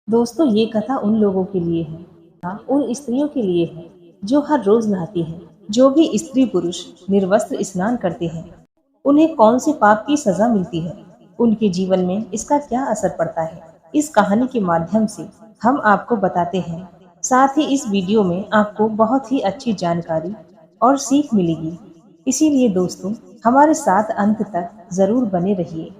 दोस्तों, ये कथा उन लोगों के लिए है, उन स्त्रियों के लिए है जो हर रोज नहाती हैं। जो भी स्त्री पुरुष निर्वस्त्र स्नान करते हैं, उन्हें कौन से पाप की सजा मिलती है, उनके जीवन में इसका क्या असर पड़ता है। इस कहानी के माध्यम से हम आपको बताते हैं। साथ ही इस वीडियो में आपको बहुत ही अच्छी जानकारी और सीख मिलेगी। इसीलिए दोस्तों, हमारे साथ अंत तक जरूर बने रहिए।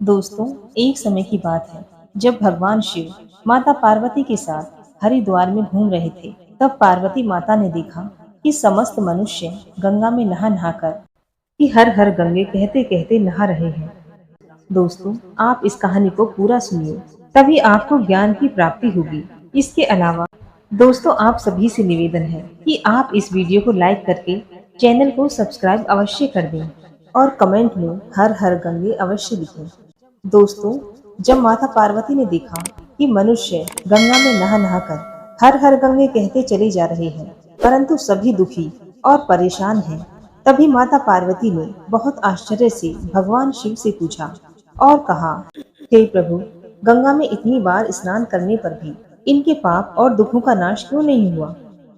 दोस्तों, एक समय की बात है जब भगवान शिव माता पार्वती के साथ हरिद्वार में घूम रहे थे। तब पार्वती माता ने देखा कि समस्त मनुष्य गंगा में नहा नहाकर कि हर हर गंगे कहते कहते नहा रहे हैं। दोस्तों, आप इस कहानी को पूरा सुनिए, तभी आपको ज्ञान की प्राप्ति होगी। इसके अलावा दोस्तों, आप सभी से निवेदन है कि आप इस वीडियो को लाइक करके चैनल को सब्सक्राइब अवश्य कर दें और कमेंट में हर हर गंगे अवश्य लिखें। दोस्तों, जब माता पार्वती ने देखा कि मनुष्य गंगा में नहा नहाकर हर हर गंगे कहते चले जा रहे हैं, परंतु सभी दुखी और परेशान हैं, तभी माता पार्वती ने बहुत आश्चर्य से भगवान शिव से पूछा और कहा, हे प्रभु, गंगा में इतनी बार स्नान करने पर भी इनके पाप और दुखों का नाश क्यों नहीं हुआ?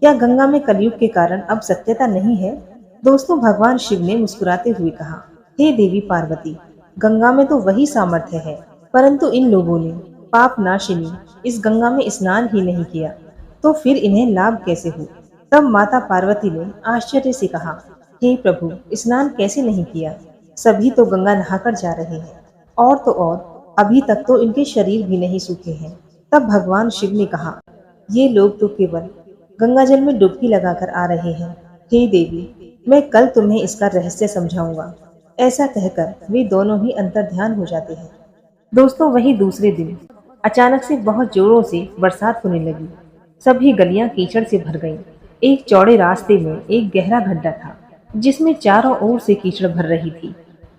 क्या गंगा में कलयुग के कारण अब सत्यता नहीं है? दोस्तों, भगवान शिव ने मुस्कुराते हुए कहा, हे देवी पार्वती, गंगा में तो वही सामर्थ्य है, परंतु इन लोगों ने पाप नाशिनी इस गंगा में स्नान ही नहीं किया, तो फिर इन्हें लाभ कैसे हो? तब माता पार्वती ने आश्चर्य से कहा, हे प्रभु, स्नान कैसे नहीं किया? सभी तो गंगा नहाकर जा रहे हैं, और तो और अभी तक तो इनके शरीर भी नहीं सूखे हैं। तब भगवान शिव ने कहा, ये लोग तो केवल गंगा जल में डुबकी लगाकर आ रहे हैं। हे देवी, मैं कल तुम्हें इसका रहस्य समझाऊंगा। ऐसा कहकर वे दोनों ही अंतर्ध्यान हो जाते हैं। दोस्तों, वही दूसरे दिन अचानक से बहुत जोरों से बरसात होने लगी। सभी गलियां कीचड़ से भर गईं। एक चौड़े रास्ते में एक गहरा गड्ढा था, जिसमें चारों ओर से कीचड़ भर रही थी।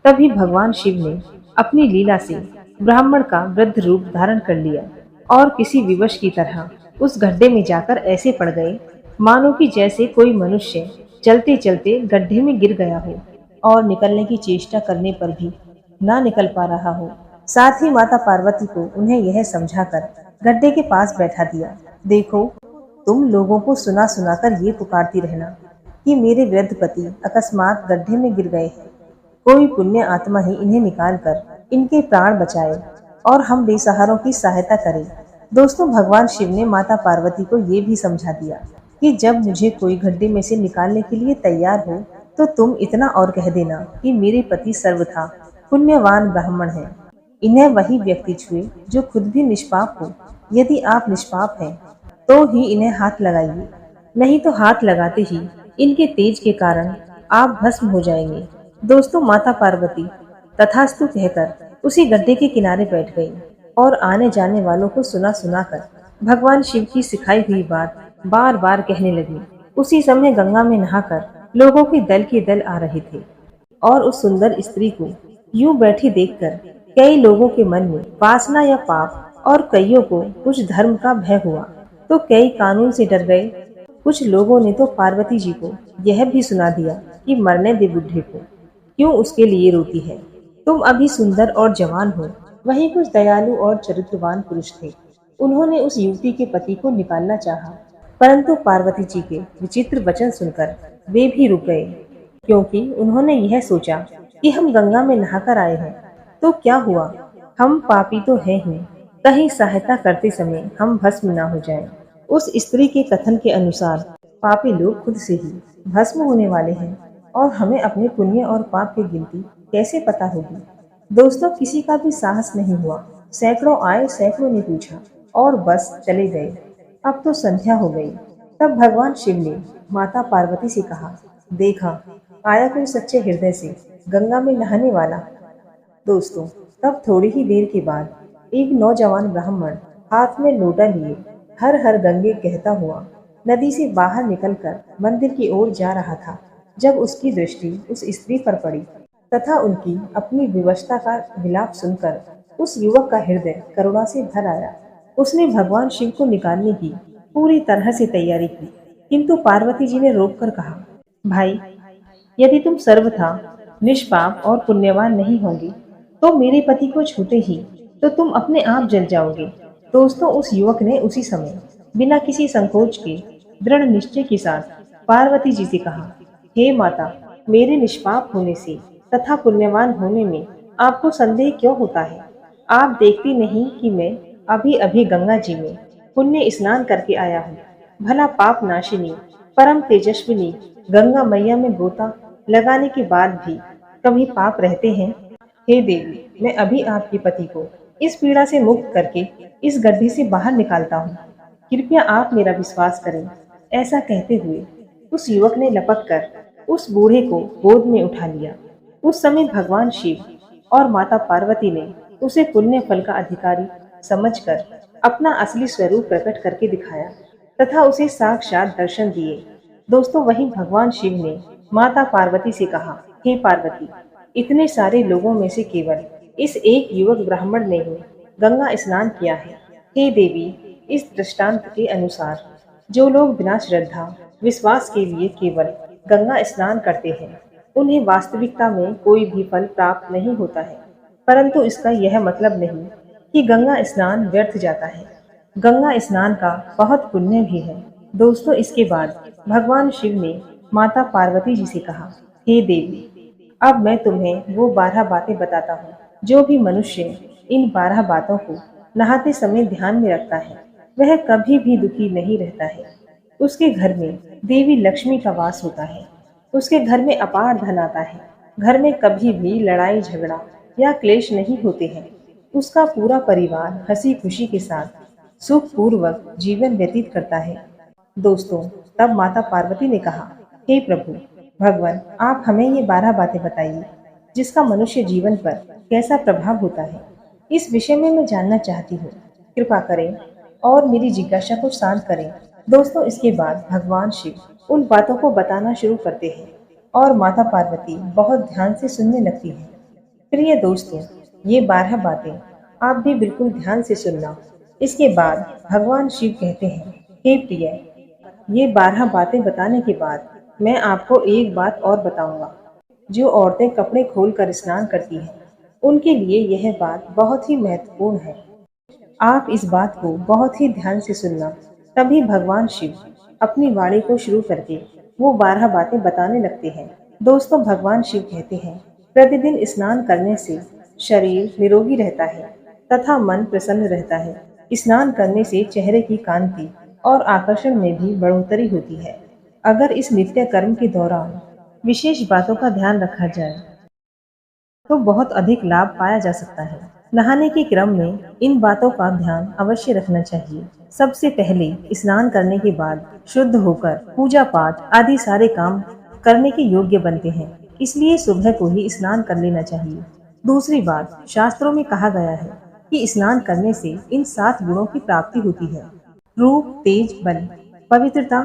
तभी भगवान शिव ने अपनी लीला से ब्राह्मण का वृद्ध रूप धारण कर लिया और किसी विवश की तरह उस गड्ढे में जाकर ऐसे पड़ गए मानो कि जैसे कोई मनुष्य चलते चलते गड्ढे में गिर गया हो और निकलने की चेष्टा करने पर भी ना निकल पा रहा हो। साथ ही माता पार्वती को उन्हें यह समझाकर गड्ढे के पास बैठा दिया, देखो, तुम लोगों को सुना सुनाकर ये पुकारती रहना कि मेरे वृद्ध पति अकस्मात गड्ढे में गिर गए हैं। कोई पुण्य आत्मा ही इन्हें निकाल कर इनके प्राण बचाए और हम बेसहारों की सहायता करें। दोस्तों, भगवान शिव ने माता पार्वती को ये भी समझा दिया कि जब मुझे कोई गड्ढे में से निकालने के लिए तैयार हो, तो तुम इतना और कह देना कि मेरे पति सर्वथा पुण्यवान ब्राह्मण हैं। इन्हें वही व्यक्ति छुए जो खुद भी निष्पाप हो। यदि आप निष्पाप हैं तो ही इन्हें हाथ लगाइए, नहीं तो हाथ लगाते ही इनके तेज के कारण आप भस्म हो जाएंगे। दोस्तों, माता पार्वती तथास्तु कहकर उसी गड्ढे के किनारे बैठ गई और आने जाने वालों को सुना सुनाकर भगवान शिव की सिखाई हुई बात बार बार कहने लगी। उसी समय गंगा में नहाकर लोगों के दल आ रहे थे और उस सुंदर स्त्री को यूं बैठी देखकर कई लोगों के मन में वासना या पाप और कईयों को कुछ धर्म का भय हुआ, तो कई कानून से डर गए। कुछ लोगों ने तो पार्वती जी को यह भी सुना दिया कि मरने दे बुढ़े को, क्यों उसके लिए रोती है, तुम अभी सुंदर और जवान हो। वहीं कुछ दयालु और चरित्रवान पुरुष थे। उन्होंने उस युवती के पति को निकालना चाहा, परंतु पार्वती जी के विचित्र वचन सुनकर वे भी रुक गए, क्योंकि उन्होंने यह सोचा कि हम गंगा में नहाकर आए हैं तो क्या हुआ, हम पापी तो हैं ही, कहीं सहायता करते समय हम भस्म न हो जाएं। उस स्त्री के कथन के अनुसार पापी लोग खुद से ही भस्म होने वाले हैं और हमें अपने पुण्य और पाप की गिनती कैसे पता होगी। दोस्तों, किसी का भी साहस नहीं हुआ। सैकड़ों आए, सैकड़ों ने पूछा और बस चले गए। अब तो संध्या हो गई। तब भगवान शिव ने माता पार्वती से कहा, देखा, आया कोई सच्चे हृदय से गंगा में नहाने वाला। दोस्तों, तब थोड़ी ही देर के बाद एक नौजवान ब्राह्मण हाथ में लोटा लिए हर हर गंगे कहता हुआ नदी से बाहर निकलकर मंदिर की ओर जा रहा था। जब उसकी दृष्टि उस स्त्री पर पड़ी तथा उनकी अपनी विवशता का विलाप सुनकर उस युवक का हृदय करुणा से भर आया। उसने भगवान शिव को निकालने की पूरी तरह से तैयारी की, किंतु पार्वती जी ने रोककर कहा, भाई, यदि तुम सर्वथा निष्पाप और पुण्यवान नहीं होंगे तो मेरे पति को छूते ही तो तुम अपने आप जल जाओगे। दोस्तों, उस युवक ने उसी समय बिना किसी संकोच के दृढ़ निश्चय के साथ पार्वती जी से कहा, हे माता, मेरे निष्पाप होने से तथा पुण्यवान होने में आपको संदेह क्यों होता है? आप देखती नहीं कि मैं अभी अभी गंगा जी में पुण्य स्नान करके आया हूँ। भला पाप नाशिनी परम तेजस्विनी गंगा मैया में गोता लगाने के बाद भी कभी पाप रहते हैं? हे देवी, मैं अभी आपके पति को इस पीड़ा से मुक्त करके इस गड्ढे से बाहर निकालता हूँ। कृपया आप मेरा विश्वास करें। ऐसा कहते हुए उस युवक ने लपक कर उस बूढ़े को गोद में उठा लिया। उस समय भगवान शिव और माता पार्वती ने उसे पुण्य फल का अधिकारी समझकर अपना असली स्वरूप प्रकट करके दिखाया तथा उसे साक्षात दर्शन दिए। दोस्तों, वहीं भगवान शिव ने माता पार्वती से कहा, हे पार्वती, इतने सारे लोगों में से केवल इस एक युवक ब्राह्मण ने ही गंगा स्नान किया है। हे देवी, इस दृष्टांत के अनुसार जो लोग बिना श्रद्धा विश्वास के लिए केवल गंगा स्नान करते हैं, उन्हें वास्तविकता में कोई भी फल प्राप्त नहीं होता है। परंतु इसका यह मतलब नहीं कि गंगा स्नान व्यर्थ जाता है। गंगा स्नान का बहुत पुण्य भी है। दोस्तों, इसके बाद भगवान शिव ने माता पार्वती जी से कहा, हे देवी, अब मैं तुम्हें वो 12 बातें बताता हूँ। जो भी मनुष्य इन 12 बातों को नहाते समय ध्यान में रखता है, वह कभी भी दुखी नहीं रहता है। उसके घर में देवी लक्ष्मी का वास होता है। उसके घर में अपार धन आता है। घर में कभी भी लड़ाई झगड़ा या क्लेश नहीं होते हैं। उसका पूरा परिवार हंसी खुशी के साथ सुखपूर्वक जीवन व्यतीत करता है। दोस्तों, तब माता पार्वती ने कहा, हे प्रभु भगवान, आप हमें ये 12 बातें बताइए जिसका मनुष्य जीवन पर कैसा प्रभाव होता है। इस विषय में मैं जानना चाहती हूँ। कृपा करें और मेरी जिज्ञासा को शांत करें। दोस्तों, इसके बाद भगवान शिव उन बातों को बताना शुरू करते हैं और माता पार्वती बहुत ध्यान से सुनने लगती है। प्रिय दोस्तों, ये 12 बातें आप भी बिल्कुल ध्यान से सुनना। इसके बाद भगवान शिव कहते हैं, हे प्रिय, ये 12 बातें बताने के बाद मैं आपको एक बात और बताऊंगा। जो औरतें कपड़े खोलकर स्नान करती हैं, उनके लिए यह बात बहुत ही महत्वपूर्ण है। आप इस बात को बहुत ही ध्यान से सुनना। तभी भगवान शिव अपनी वाणी को शुरू करके वो 12 बातें बताने लगते हैं। दोस्तों, भगवान शिव कहते हैं, प्रतिदिन स्नान करने से शरीर निरोगी रहता है तथा मन प्रसन्न रहता है। स्नान करने से चेहरे की कांति और आकर्षण में भी बढ़ोतरी होती है। अगर इस नित्य कर्म के दौरान विशेष बातों का ध्यान रखा जाए तो बहुत अधिक लाभ पाया जा सकता है। नहाने के क्रम में इन बातों का ध्यान अवश्य रखना चाहिए। सबसे पहले स्नान करने के बाद शुद्ध होकर पूजा पाठ आदि सारे काम करने के योग्य बनते हैं। इसलिए सुबह को ही स्नान कर लेना चाहिए। दूसरी बात, शास्त्रों में कहा गया है कि स्नान करने से इन 7 गुणों की प्राप्ति होती है। रूप, तेज, बल, पवित्रता,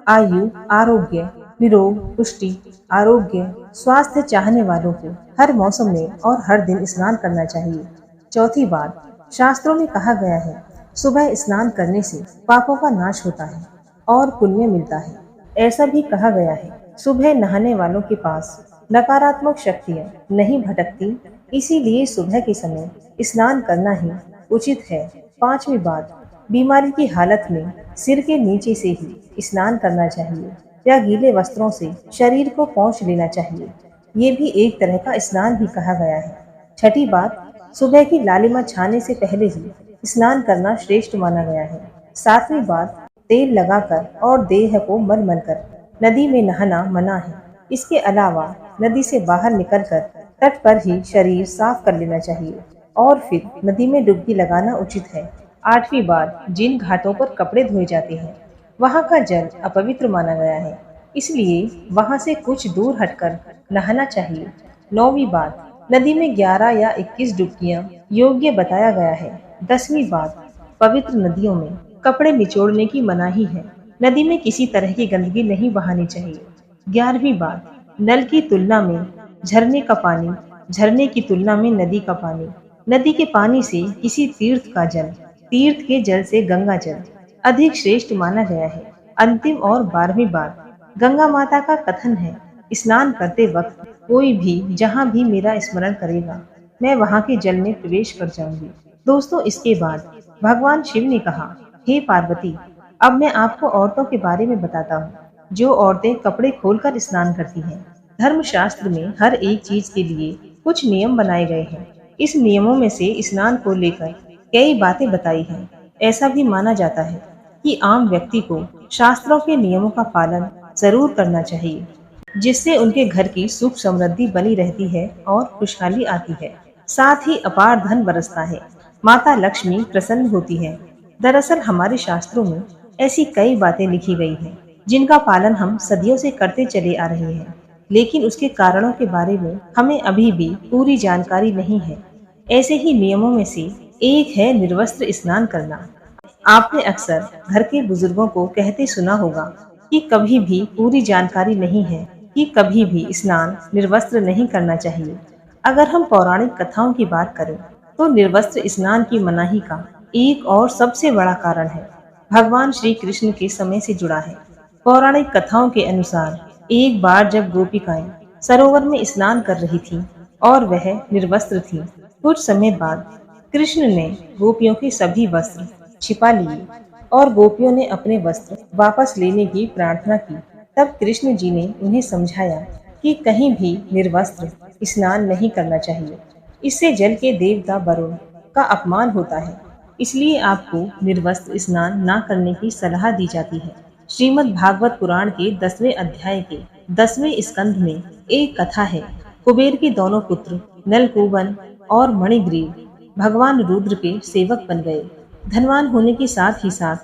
आयु, आरोग्य, निरोग, पुष्टि, आरोग्य, स्वास्थ्य चाहने वालों को हर मौसम में और हर दिन स्नान करना चाहिए। चौथी बात, शास्त्रों में कहा गया है, सुबह स्नान करने से पापों का नाश होता है और पुण्य मिलता है। ऐसा भी कहा गया है, सुबह नहाने वालों के पास नकारात्मक शक्तियाँ नहीं भटकती, इसीलिए सुबह के समय स्नान करना ही उचित है। पांचवी बात, बीमारी की हालत में सिर के नीचे से ही स्नान करना चाहिए या गीले वस्त्रों से शरीर को पोंछ लेना चाहिए। ये भी एक तरह का स्नान ही कहा गया है। छठी बात, सुबह की लालिमा छाने से पहले ही स्नान करना श्रेष्ठ माना गया है। सातवीं बात, तेल लगाकर और देह को मल मल कर नदी में नहाना मना है। इसके अलावा नदी से बाहर निकलकर तट पर ही शरीर साफ कर लेना चाहिए और फिर नदी में डुबकी लगाना उचित है। आठवीं बात, जिन घाटों पर कपड़े धोए जाते हैं वहां का जल अपवित्र माना गया है, इसलिए वहां से कुछ दूर हटकर नहाना चाहिए। नौवीं बात, नदी में 11 या 21 डुबकियां योग्य बताया गया है। 10वीं बात, पवित्र नदियों में कपड़े निचोड़ने की मनाही है। नदी में किसी तरह की गंदगी नहीं बहानी चाहिए। 11वीं बात, नल की तुलना में झरने का पानी, झरने की तुलना में नदी का पानी, नदी के पानी से किसी तीर्थ का जल, तीर्थ के जल से गंगा जल अधिक श्रेष्ठ माना गया है। अंतिम और 12वीं बात, गंगा माता का कथन है, स्नान करते वक्त कोई भी जहाँ भी मेरा स्मरण करेगा, मैं वहाँ के जल में प्रवेश कर जाऊंगी। दोस्तों, इसके बाद भगवान शिव ने कहा, हे पार्वती, अब मैं आपको औरतों के बारे में बताता हूँ, जो औरतें कपड़े खोलकर स्नान करती हैं। धर्मशास्त्र में हर एक चीज के लिए कुछ नियम बनाए गए हैं। इस नियमों में से स्नान को लेकर कई बातें बताई हैं। ऐसा भी माना जाता है कि आम व्यक्ति को शास्त्रों के नियमों का पालन जरूर करना चाहिए, जिससे उनके घर की सुख समृद्धि बनी रहती है और खुशहाली आती है। साथ ही अपार धन बरसता है, माता लक्ष्मी प्रसन्न होती है। दरअसल हमारे शास्त्रों में ऐसी कई बातें लिखी गई हैं, जिनका पालन हम सदियों से करते चले आ रहे हैं, लेकिन उसके कारणों के बारे में हमें अभी भी पूरी जानकारी नहीं है। ऐसे ही नियमों में से एक है निर्वस्त्र स्नान करना। आपने अक्सर घर के बुजुर्गों को कहते सुना होगा कि कभी भी पूरी जानकारी नहीं है कि कभी भी स्नान निर्वस्त्र नहीं करना चाहिए। अगर हम पौराणिक कथाओं की बात करें तो निर्वस्त्र स्नान की मनाही का एक और सबसे बड़ा कारण है भगवान श्री कृष्ण के समय से जुड़ा है। पौराणिक कथाओं के अनुसार एक बार जब गोपिकाएं सरोवर में स्नान कर रही थीं और वह निर्वस्त्र थीं, कुछ समय बाद कृष्ण ने गोपियों के सभी वस्त्र छिपा लिए और गोपियों ने अपने वस्त्र वापस लेने की प्रार्थना की। तब कृष्ण जी ने उन्हें समझाया कि कहीं भी निर्वस्त्र स्नान नहीं करना चाहिए। इससे जल के देवता वरुण का अपमान होता है। इसलिए आपको निर्वस्त्र स्नान न करने की सलाह दी जाती है। श्रीमद् भागवत पुराण के 10वें अध्याय के 10वें स्कंध में एक कथा है। कुबेर के दोनों पुत्र नलकूबर और मणिग्रीव भगवान रुद्र के सेवक बन गए। धनवान होने के साथ ही साथ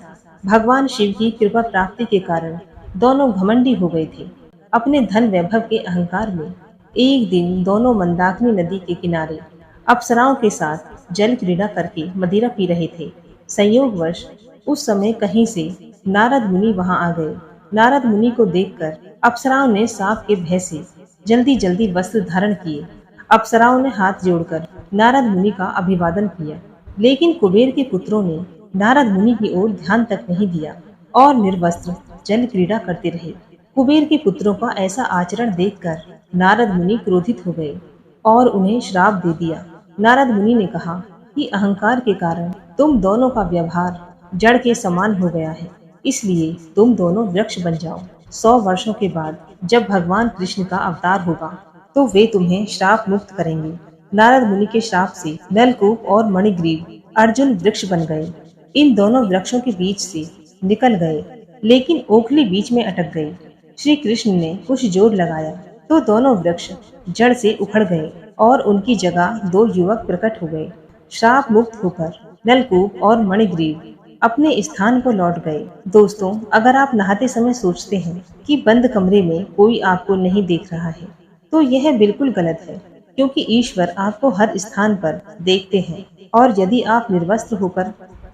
भगवान शिव की कृपा प्राप्ति के कारण दोनों घमंडी हो गए थे। अपने धन वैभव के अहंकार में एक दिन दोनों मंदाकिनी नदी के किनारे अप्सराओं के साथ जल क्रीड़ा करके मदिरा पी रहे थे। संयोगवश उस समय कहीं से नारद मुनि वहां आ गए। नारद मुनि को देखकर अप्सराओं ने सांप के भय से जल्दी जल्दी वस्त्र धारण किए। अप्सराओं ने हाथ जोड़कर नारद मुनि का अभिवादन किया, लेकिन कुबेर के पुत्रों ने नारद मुनि की ओर ध्यान तक नहीं दिया और निर्वस्त्र जल क्रीड़ा करते रहे। कुबेर के पुत्रों का ऐसा आचरण देखकर नारद मुनि क्रोधित हो गए और उन्हें श्राप दे दिया। नारद मुनि ने कहा कि अहंकार के कारण तुम दोनों का व्यवहार जड़ के समान हो गया है, इसलिए तुम दोनों वृक्ष बन जाओ। 100 वर्षों के बाद जब भगवान कृष्ण का अवतार होगा तो वे तुम्हें श्राप मुक्त करेंगे। नारद मुनि के श्राप से नलकूप और मणिग्रीव अर्जुन वृक्ष बन गए। इन दोनों वृक्षों के बीच से निकल गए, लेकिन ओखली बीच में अटक गई। श्री कृष्ण ने कुछ जोर लगाया तो दोनों वृक्ष जड़ से उखड़ गए और उनकी जगह 2 युवक प्रकट हो गए। श्राप मुक्त होकर नलकूप और मणिग्रीव अपने स्थान को लौट गए। दोस्तों, अगर आप नहाते समय सोचते हैं कि बंद कमरे में कोई आपको नहीं देख रहा है, तो यह बिल्कुल गलत है, क्योंकि ईश्वर आपको हर स्थान पर देखते हैं। और यदि आप निर्वस्त्र होकर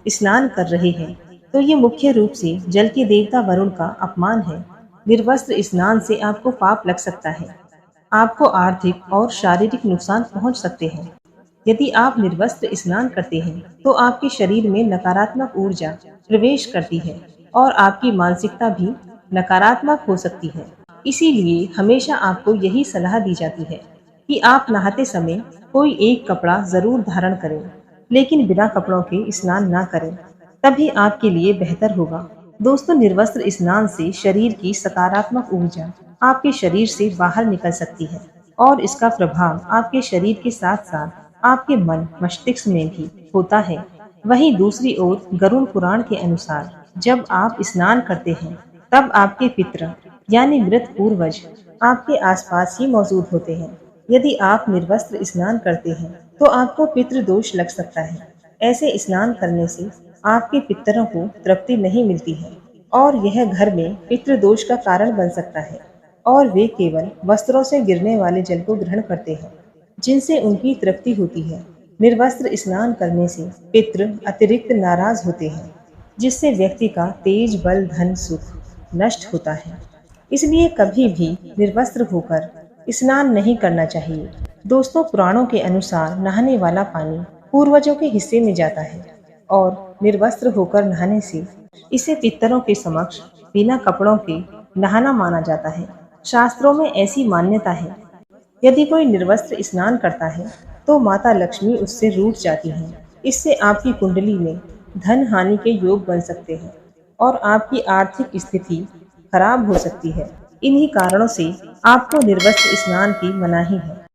स्नान कर रहे हैं, तो ये मुख्य रूप से जल के देवता वरुण का अपमान है। निर्वस्त्र स्नान से आपको पाप लग सकता है, आपको आर्थिक और शारीरिक नुकसान पहुंच सकते हैं। यदि आप निर्वस्त्र स्नान करते हैं, तो आपके शरीर में नकारात्मक ऊर्जा प्रवेश करती है और आपकी मानसिकता भी नकारात्मक हो सकती है। इसीलिए हमेशा आपको यही सलाह दी जाती है कि आप नहाते समय कोई एक कपड़ा जरूर धारण करें, लेकिन बिना कपड़ों के स्नान न करें, तभी आपके लिए बेहतर होगा। दोस्तों, निर्वस्त्र स्नान से शरीर की सकारात्मक ऊर्जा आपके शरीर से बाहर निकल सकती है और इसका प्रभाव आपके शरीर के साथ साथ आपके मन मस्तिष्क में भी होता है। वहीं दूसरी ओर गरुड़ पुराण के अनुसार जब आप स्नान करते हैं, तब आपके पितृ यानी मृत पूर्वज आपके आसपास ही मौजूद होते हैं। यदि आप निर्वस्त्र स्नान करते हैं, तो आपको पितृदोष लग सकता है। ऐसे स्नान करने से आपके पितरों को तृप्ति नहीं मिलती है और यह घर में पितृदोष का कारण बन सकता है और वे केवल वस्त्रों से गिरने वाले जल को ग्रहण करते हैं, जिनसे उनकी तृप्ति होती है। निर्वस्त्र स्नान करने से पितृ अतिरिक्त नाराज होते हैं, जिससे व्यक्ति का तेज बल धन सुख नष्ट होता है। इसलिए कभी भी निर्वस्त्र होकर स्नान नहीं करना चाहिए। दोस्तों, पुराणों के अनुसार नहाने वाला पानी पूर्वजों के हिस्से में जाता है और निर्वस्त्र होकर नहाने से इसे पितरों के समक्ष बिना कपड़ों के नहाना माना जाता है। शास्त्रों में ऐसी मान्यता है, यदि कोई निर्वस्त्र स्नान करता है तो माता लक्ष्मी उससे रूठ जाती हैं इससे आपकी कुंडली में धन हानि के योग बन सकते हैं और आपकी आर्थिक स्थिति खराब हो सकती है। इन्हीं कारणों से आपको निर्वस्त्र स्नान की मनाही है।